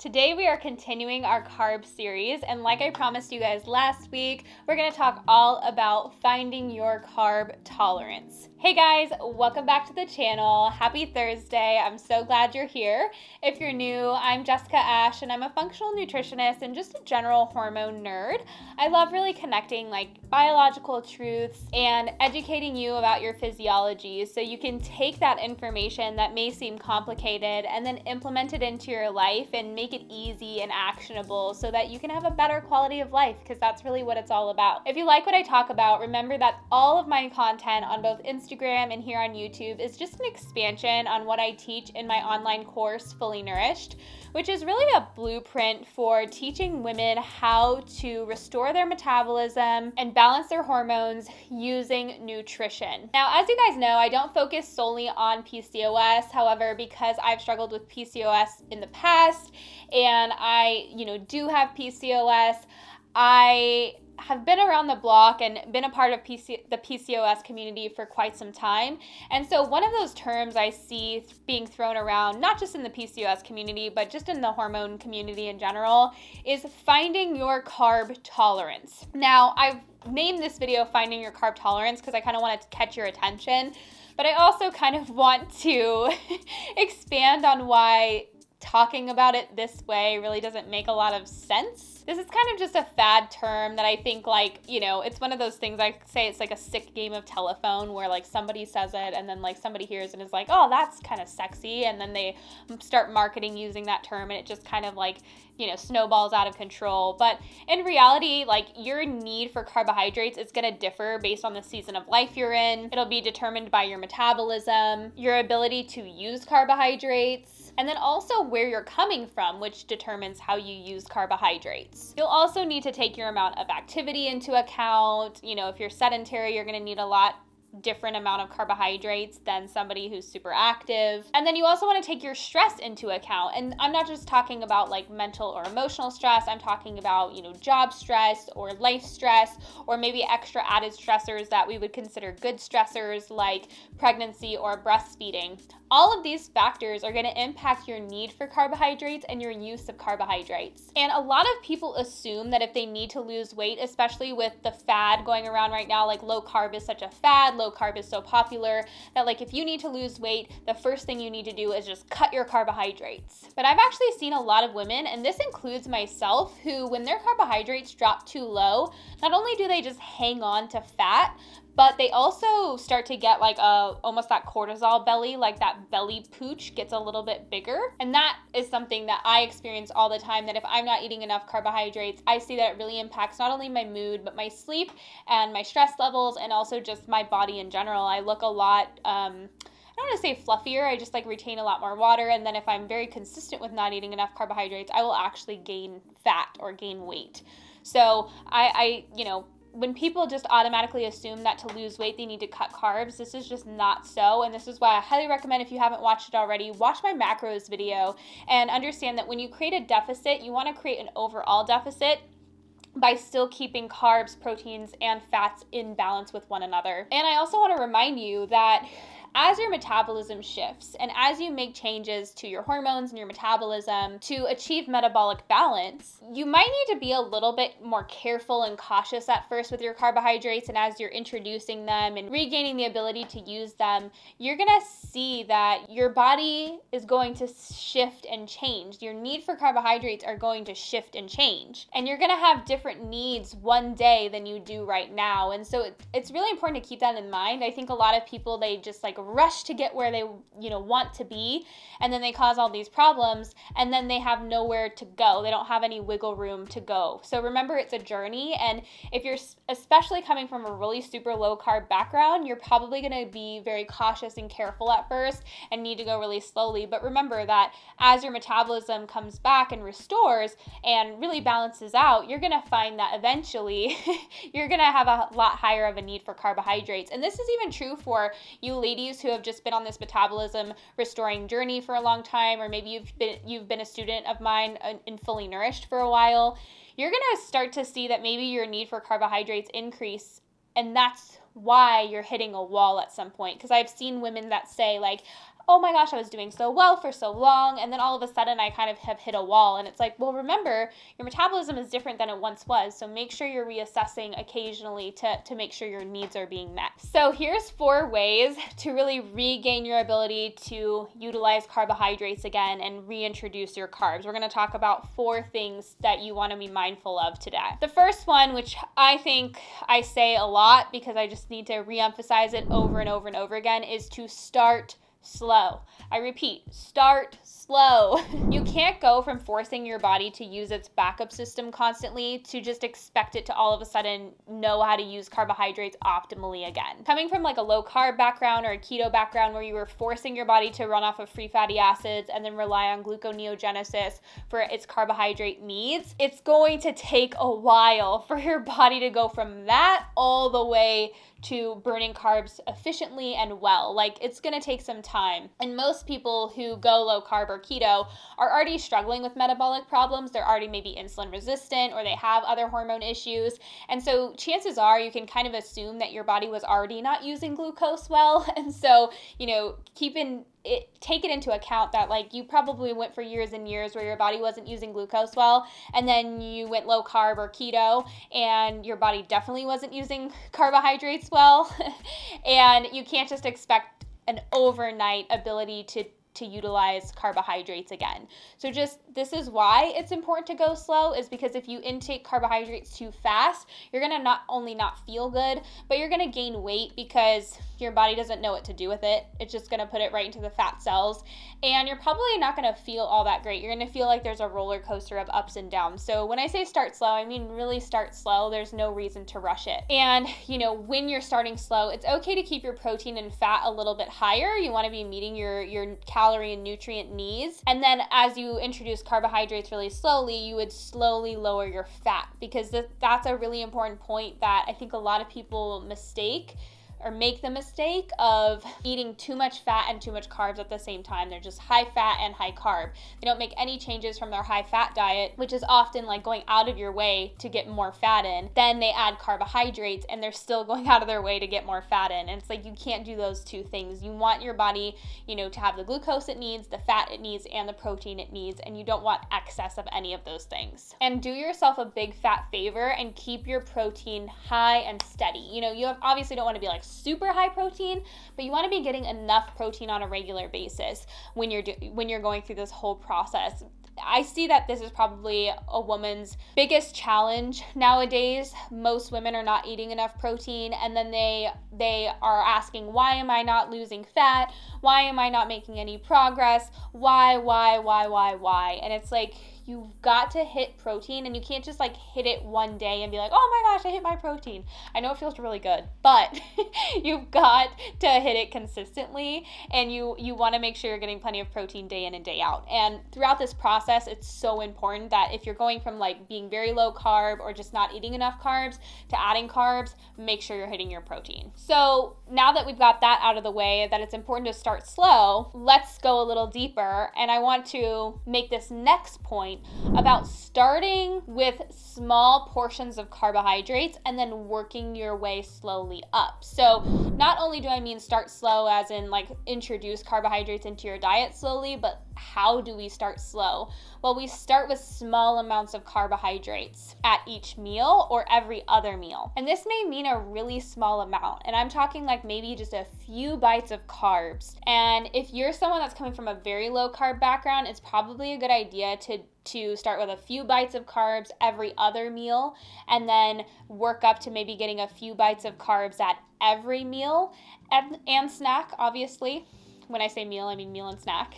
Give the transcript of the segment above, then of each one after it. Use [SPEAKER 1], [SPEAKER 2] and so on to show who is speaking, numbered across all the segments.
[SPEAKER 1] Today we are continuing our carb series, and like I promised you guys last week, we're going to talk all about finding your carb tolerance. Hey guys, welcome back to the channel. Happy Thursday. I'm so glad you're here. If you're new, I'm Jessica Ash, and I'm a functional nutritionist and just a general hormone nerd. I love really connecting biological truths and educating you about your physiology so you can take that information that may seem complicated and then implement it into your life and make it easy and actionable so that you can have a better quality of life, because that's really what it's all about. If you like what I talk about, remember that all of my content on both Instagram and here on YouTube is just an expansion on what I teach in my online course, Fully Nourished, which is really a blueprint for teaching women how to restore their metabolism and balance their hormones using nutrition. Now, as you guys know, I don't focus solely on PCOS. However, because I've struggled with PCOS in the past and I, do have PCOS, I have been around the block and been a part of the PCOS community for quite some time. And so one of those terms I see being thrown around, not just in the PCOS community, but just in the hormone community in general, is finding your carb tolerance. Now, I've named this video Finding Your Carb Tolerance because I kind of wanted to catch your attention, but I also kind of want to expand on why talking about it this way really doesn't make a lot of sense. This is kind of just a fad term that I think it's one of those things I say it's like a sick game of telephone where somebody says it and then somebody hears and is like, oh, that's kind of sexy. And then they start marketing using that term and it just kind of snowballs out of control. But in reality, your need for carbohydrates is going to differ based on the season of life you're in. It'll be determined by your metabolism, your ability to use carbohydrates, and then also where you're coming from, which determines how you use carbohydrates. You'll also need to take your amount of activity into account. If you're sedentary, you're going to need a lot different amount of carbohydrates than somebody who's super active. And then you also want to take your stress into account. And I'm not just talking about mental or emotional stress. I'm talking about, job stress or life stress, or maybe extra added stressors that we would consider good stressors like pregnancy or breastfeeding. All of these factors are going to impact your need for carbohydrates and your use of carbohydrates. And a lot of people assume that if they need to lose weight, especially with the fad going around right now, low carb is such a fad, low carb is so popular, that if you need to lose weight, the first thing you need to do is just cut your carbohydrates. But I've actually seen a lot of women, and this includes myself, who when their carbohydrates drop too low, not only do they just hang on to fat, but they also start to get almost that cortisol belly, that belly pooch gets a little bit bigger. And that is something that I experience all the time, that if I'm not eating enough carbohydrates, I see that it really impacts not only my mood, but my sleep and my stress levels and also just my body in general. I look a lot, I don't want to say fluffier, I just retain a lot more water. And then if I'm very consistent with not eating enough carbohydrates, I will actually gain fat or gain weight. So when people just automatically assume that to lose weight, they need to cut carbs, this is just not so. And this is why I highly recommend, if you haven't watched it already, watch my macros video and understand that when you create a deficit, you want to create an overall deficit by still keeping carbs, proteins, and fats in balance with one another. And I also want to remind you that as your metabolism shifts and as you make changes to your hormones and your metabolism to achieve metabolic balance, you might need to be a little bit more careful and cautious at first with your carbohydrates. And as you're introducing them and regaining the ability to use them, you're going to see that your body is going to shift and change. Your need for carbohydrates are going to shift and change. And you're going to have different needs one day than you do right now. And so it's really important to keep that in mind. I think a lot of people, they just rush to get where they want to be, and then they cause all these problems, and then they have nowhere to go. They don't have any wiggle room to go. So remember, it's a journey, and if you're especially coming from a really super low carb background, you're probably going to be very cautious and careful at first and need to go really slowly. But remember that as your metabolism comes back and restores and really balances out, you're going to find that eventually you're going to have a lot higher of a need for carbohydrates. And this is even true for you ladies who have just been on this metabolism restoring journey for a long time, or maybe you've been a student of mine in Fully Nourished for a while. You're going to start to see that maybe your need for carbohydrates increase, and that's why you're hitting a wall at some point. Because I've seen women that say oh my gosh, I was doing so well for so long, and then all of a sudden I kind of have hit a wall. And it's like, well, remember, your metabolism is different than it once was, so make sure you're reassessing occasionally to make sure your needs are being met. So here's 4 ways to really regain your ability to utilize carbohydrates again and reintroduce your carbs. We're going to talk about 4 things that you want to be mindful of today. The first one, which I think I say a lot because I just need to re-emphasize it over and over and over again, is to start slow. I repeat, start slow. You can't go from forcing your body to use its backup system constantly to just expect it to all of a sudden know how to use carbohydrates optimally again. Coming from like a low carb background or a keto background where you were forcing your body to run off of free fatty acids and then rely on gluconeogenesis for its carbohydrate needs, it's going to take a while for your body to go from that all the way to burning carbs efficiently and well. Like, it's gonna take some time. And most people who go low carb or keto are already struggling with metabolic problems. They're already maybe insulin resistant or they have other hormone issues. And so chances are you can kind of assume that your body was already not using glucose well. And so, take it into account that like you probably went for years and years where your body wasn't using glucose well, and then you went low carb or keto and your body definitely wasn't using carbohydrates well. And you can't just expect an overnight ability to utilize carbohydrates again. So this is why it's important to go slow, is because if you intake carbohydrates too fast, you're gonna not only not feel good, but you're gonna gain weight because your body doesn't know what to do with it. It's just gonna put it right into the fat cells, and you're probably not gonna feel all that great. You're gonna feel like there's a roller coaster of ups and downs. So when I say start slow, I mean really start slow. There's no reason to rush it. And when you're starting slow, it's okay to keep your protein and fat a little bit higher. You wanna be meeting your calorie and nutrient needs. And then as you introduce carbohydrates really slowly, you would slowly lower your fat, because that's a really important point that I think a lot of people mistake or make the mistake of eating too much fat and too much carbs at the same time. They're just high fat and high carb. They don't make any changes from their high fat diet, which is often like going out of your way to get more fat in. Then they add carbohydrates and they're still going out of their way to get more fat in. And it's like, you can't do those two things. You want your body, to have the glucose it needs, the fat it needs, and the protein it needs, and you don't want excess of any of those things. And do yourself a big fat favor and keep your protein high and steady. You obviously don't want to be like super high protein, but you want to be getting enough protein on a regular basis when you're going through this whole process. I see that this is probably a woman's biggest challenge nowadays. Most women are not eating enough protein, and then they are asking, why am I not losing fat? Why am I not making any progress? Why? And it's like, you've got to hit protein, and you can't just like hit it one day and be like, oh my gosh, I hit my protein. I know it feels really good, but you've got to hit it consistently, and you want to make sure you're getting plenty of protein day in and day out. And throughout this process, it's so important that if you're going from like being very low carb or just not eating enough carbs to adding carbs, make sure you're hitting your protein. So now that we've got that out of the way, that it's important to start slow, let's go a little deeper. And I want to make this next point about starting with small portions of carbohydrates and then working your way slowly up. So not only do I mean start slow as in like introduce carbohydrates into your diet slowly, but how do we start slow? Well, we start with small amounts of carbohydrates at each meal or every other meal. And this may mean a really small amount. And I'm talking like maybe just a few bites of carbs. And if you're someone that's coming from a very low carb background, it's probably a good idea to start with a few bites of carbs every other meal, and then work up to maybe getting a few bites of carbs at every meal and snack, obviously. When I say meal, I mean meal and snack.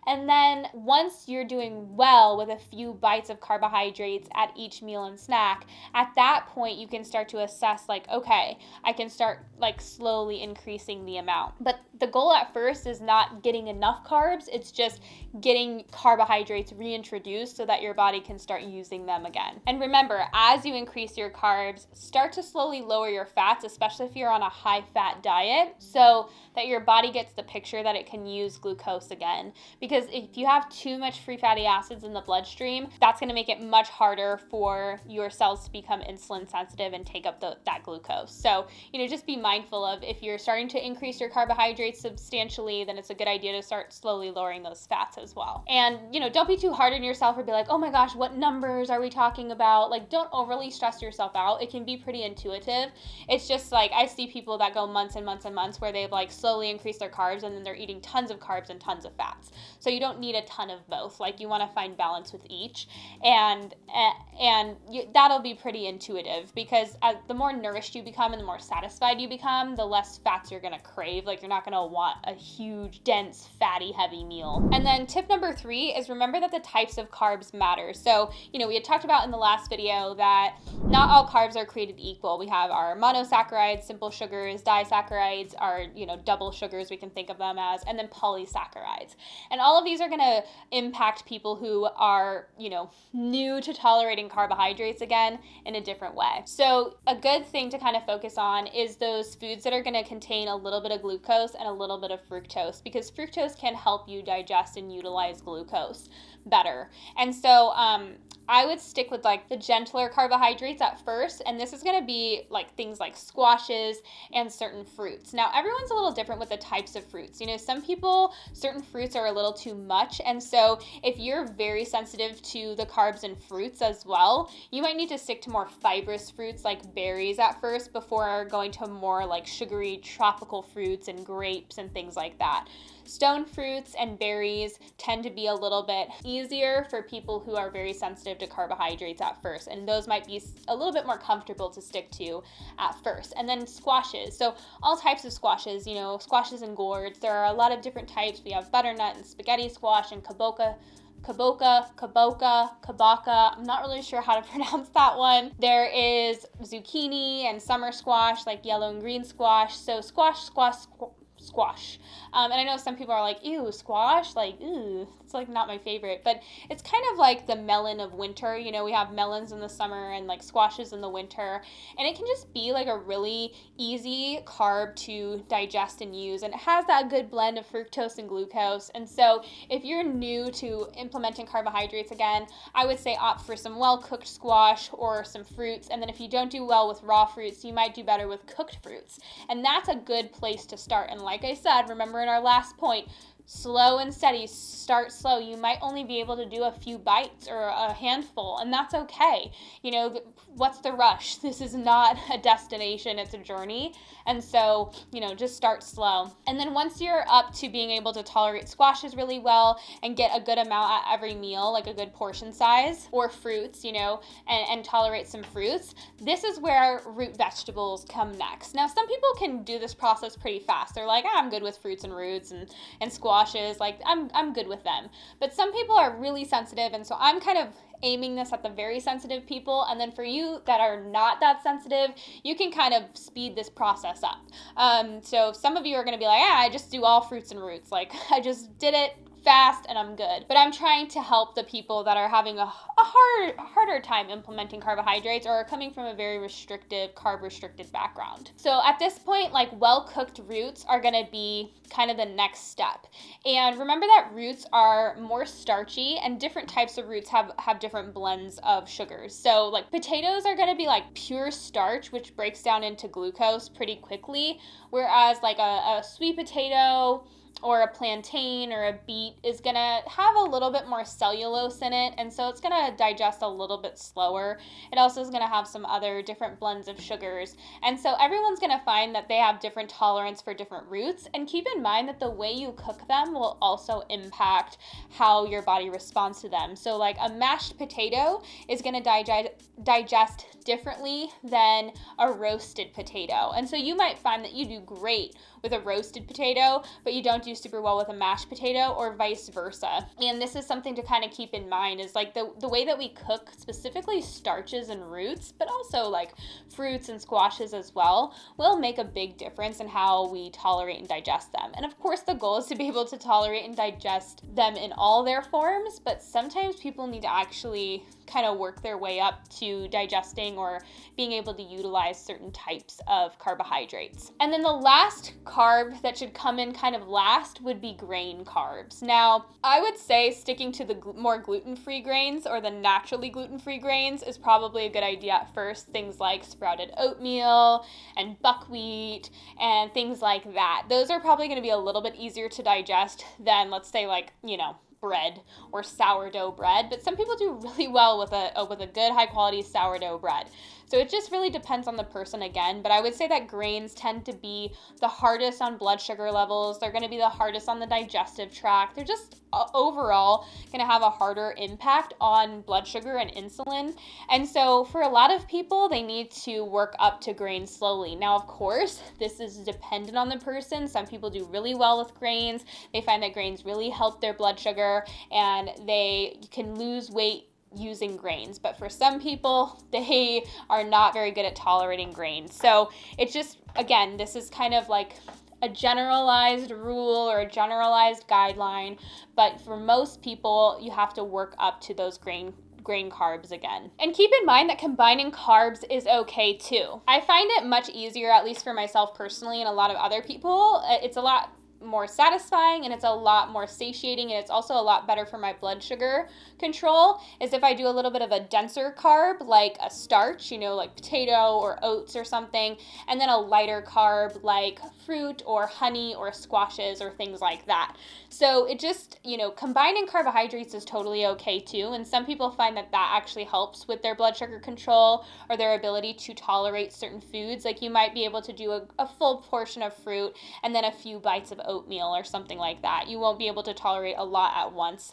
[SPEAKER 1] And then once you're doing well with a few bites of carbohydrates at each meal and snack, at that point you can start to assess like, okay, I can start like slowly increasing the amount. But the goal at first is not getting enough carbs, it's just getting carbohydrates reintroduced so that your body can start using them again. And remember, as you increase your carbs, start to slowly lower your fats, especially if you're on a high fat diet, so that your body gets the picture make sure that it can use glucose again. Because if you have too much free fatty acids in the bloodstream, that's going to make it much harder for your cells to become insulin sensitive and take up that glucose. So, just be mindful of, if you're starting to increase your carbohydrates substantially, then it's a good idea to start slowly lowering those fats as well. And, don't be too hard on yourself or be like, oh my gosh, what numbers are we talking about? Like, don't overly stress yourself out. It can be pretty intuitive. It's just like, I see people that go months and months and months where they've like slowly increased their carbs and then they're eating tons of carbs and tons of fats. So you don't need a ton of both. Like, you want to find balance with each, and that'll be pretty intuitive, because the more nourished you become and the more satisfied you become, the less fats you're going to crave. Like, you're not going to want a huge, dense, fatty, heavy meal. And then tip number 3 is remember that the types of carbs matter. So, we had talked about in the last video that not all carbs are created equal. We have our monosaccharides, simple sugars, disaccharides, our, double sugars, we can think of them as, and then polysaccharides. And all of these are going to impact people who are, new to tolerating carbohydrates again in a different way. So a good thing to kind of focus on is those foods that are going to contain a little bit of glucose and a little bit of fructose, because fructose can help you digest and utilize glucose better. And so I would stick with like the gentler carbohydrates at first, and this is going to be like things like squashes and certain fruits. Now, everyone's a little different with the types of fruits. Some people, certain fruits are a little too much, and so if you're very sensitive to the carbs in fruits as well, you might need to stick to more fibrous fruits like berries at first before going to more like sugary tropical fruits and grapes and things like that. Stone fruits and berries tend to be a little bit easier for people who are very sensitive to carbohydrates at first, and those might be a little bit more comfortable to stick to at first. And then squashes, so all types of squashes, squashes and gourds. There are a lot of different types. We have butternut and spaghetti squash and kaboka. I'm not really sure how to pronounce that one. There is zucchini and summer squash, like yellow and green squash. So squash. And I know some people are like, ew, squash? Like, ew, it's like not my favorite. But it's kind of like the melon of winter. We have melons in the summer and like squashes in the winter. And it can just be like a really easy carb to digest and use. And it has that good blend of fructose and glucose. And so if you're new to implementing carbohydrates again, I would say opt for some well-cooked squash or some fruits. And then if you don't do well with raw fruits, you might do better with cooked fruits. And that's a good place to start. And like I said, remember in our last point, slow and steady, start slow. You might only be able to do a few bites or a handful, and that's okay. What's the rush? This is not a destination, it's a journey. And so, just start slow. And then once you're up to being able to tolerate squashes really well and get a good amount at every meal, like a good portion size, or fruits, and tolerate some fruits, this is where root vegetables come next. Now, some people can do this process pretty fast. They're like, I'm good with fruits and roots and squashes, like I'm good with them. But some people are really sensitive, and so I'm kind of aiming this at the very sensitive people. And then for you that are not that sensitive, you can kind of speed this process up. So some of you are going to be like, I just do all fruits and roots. Like, I just did it fast and I'm good. But I'm trying to help the people that are having a harder time implementing carbohydrates or are coming from a very carb restricted background. So at this point, like, well-cooked roots are going to be kind of the next step. And remember that roots are more starchy, and different types of roots have different blends of sugars. So like potatoes are going to be like pure starch, which breaks down into glucose pretty quickly, whereas like a sweet potato or a plantain or a beet is going to have a little bit more cellulose in it, and so it's going to digest a little bit slower. It also is going to have some other different blends of sugars, and so everyone's going to find that they have different tolerance for different roots. And keep in mind that the way you cook them will also impact how your body responds to them. So like a mashed potato is going to digest differently than a roasted potato, and so you might find that you do great with a roasted potato, but you don't do super well with a mashed potato, or vice versa. And this is something to kind of keep in mind, is like the way that we cook specifically starches and roots, but also like fruits and squashes as well, will make a big difference in how we tolerate and digest them. And of course, the goal is to be able to tolerate and digest them in all their forms, but sometimes people need to actually kind of work their way up to digesting or being able to utilize certain types of carbohydrates. And then the last carb that should come in kind of last would be grain carbs. Now, I would say sticking to the more gluten-free grains or the naturally gluten-free grains is probably a good idea at first. Things like sprouted oatmeal and buckwheat and things like that. Those are probably going to be a little bit easier to digest than, let's say, like, bread or sourdough bread, but some people do really well with a good high quality sourdough bread. So it just really depends on the person again, but I would say that grains tend to be the hardest on blood sugar levels. They're going to be the hardest on the digestive tract. They're just overall going to have a harder impact on blood sugar and insulin. And so for a lot of people, they need to work up to grains slowly. Now, of course, this is dependent on the person. Some people do really well with grains. They find that grains really help their blood sugar and they can lose weight using grains, but for some people, they are not very good at tolerating grains. So it's just, again, this is kind of like a generalized rule or a generalized guideline, but for most people, you have to work up to those grain carbs again. And keep in mind that combining carbs is okay too. I find it much easier, at least for myself personally and a lot of other people. It's a lot more satisfying and it's a lot more satiating, and it's also a lot better for my blood sugar control is if I do a little bit of a denser carb like a starch, like potato or oats or something, and then a lighter carb like fruit or honey or squashes or things like that. So it just, combining carbohydrates is totally okay too, and some people find that actually helps with their blood sugar control or their ability to tolerate certain foods. Like you might be able to do a full portion of fruit and then a few bites of oatmeal or something like that. You won't be able to tolerate a lot at once,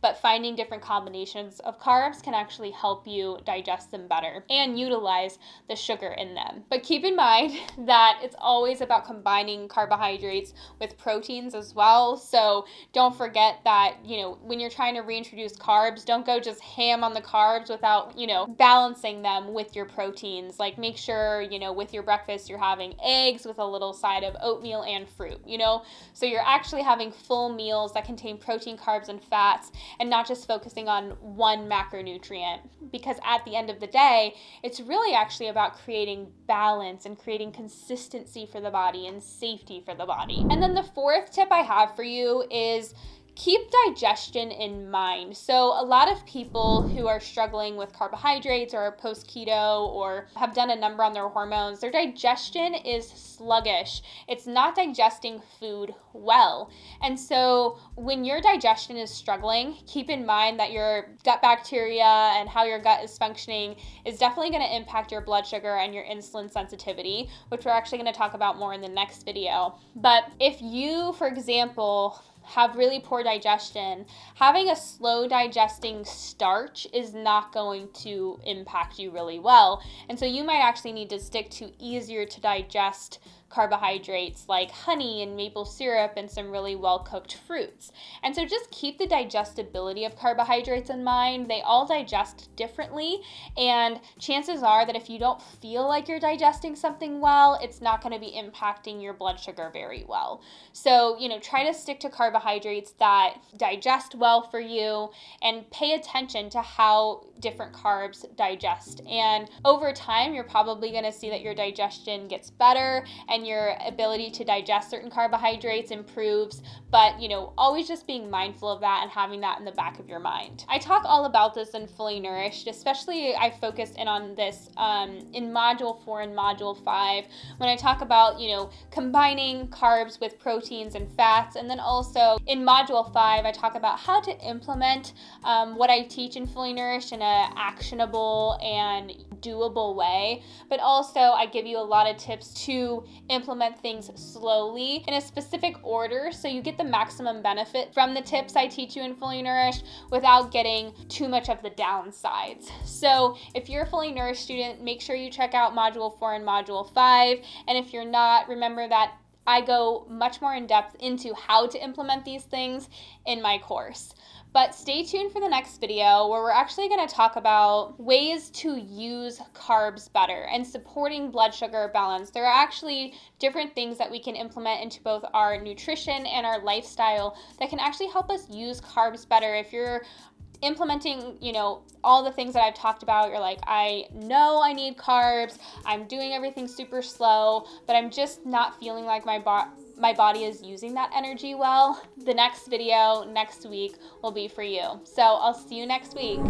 [SPEAKER 1] but finding different combinations of carbs can actually help you digest them better and utilize the sugar in them. But keep in mind that it's always about combining carbohydrates with proteins as well. So don't forget that, when you're trying to reintroduce carbs, don't go just ham on the carbs without, balancing them with your proteins. Like make sure, with your breakfast, you're having eggs with a little side of oatmeal and fruit, So you're actually having full meals that contain protein, carbs, and fats, and not just focusing on one macronutrient. Because at the end of the day, it's really actually about creating balance and creating consistency for the body and safety for the body. And then the fourth tip I have for you is keep digestion in mind. So a lot of people who are struggling with carbohydrates or are post-keto or have done a number on their hormones, their digestion is sluggish. It's not digesting food well. And so when your digestion is struggling, keep in mind that your gut bacteria and how your gut is functioning is definitely going to impact your blood sugar and your insulin sensitivity, which we're actually going to talk about more in the next video. But if you, for example, have really poor digestion, having a slow digesting starch is not going to impact you really well. And so you might actually need to stick to easier to digest carbohydrates like honey and maple syrup and some really well-cooked fruits. And so just keep the digestibility of carbohydrates in mind. They all digest differently, and chances are that if you don't feel like you're digesting something well, it's not going to be impacting your blood sugar very well. So, try to stick to carbohydrates that digest well for you and pay attention to how different carbs digest. And over time, you're probably going to see that your digestion gets better and your ability to digest certain carbohydrates improves, but always just being mindful of that and having that in the back of your mind. I talk all about this in Fully Nourished, especially I focused in on this in Module 4 and Module 5 when I talk about, combining carbs with proteins and fats, and then also in Module 5 I talk about how to implement what I teach in Fully Nourished in an actionable and doable way, but also I give you a lot of tips to implement things slowly in a specific order so you get the maximum benefit from the tips I teach you in Fully Nourished without getting too much of the downsides. So if you're a Fully Nourished student, make sure you check out Module 4 and Module 5, and if you're not, remember that I go much more in depth into how to implement these things in my course. But stay tuned for the next video where we're actually going to talk about ways to use carbs better and supporting blood sugar balance. There are actually different things that we can implement into both our nutrition and our lifestyle that can actually help us use carbs better. If you're implementing, all the things that I've talked about. You're like, I know I need carbs, I'm doing everything super slow, but I'm just not feeling like my body is using that energy well. The next video next week will be for you. So I'll see you next week.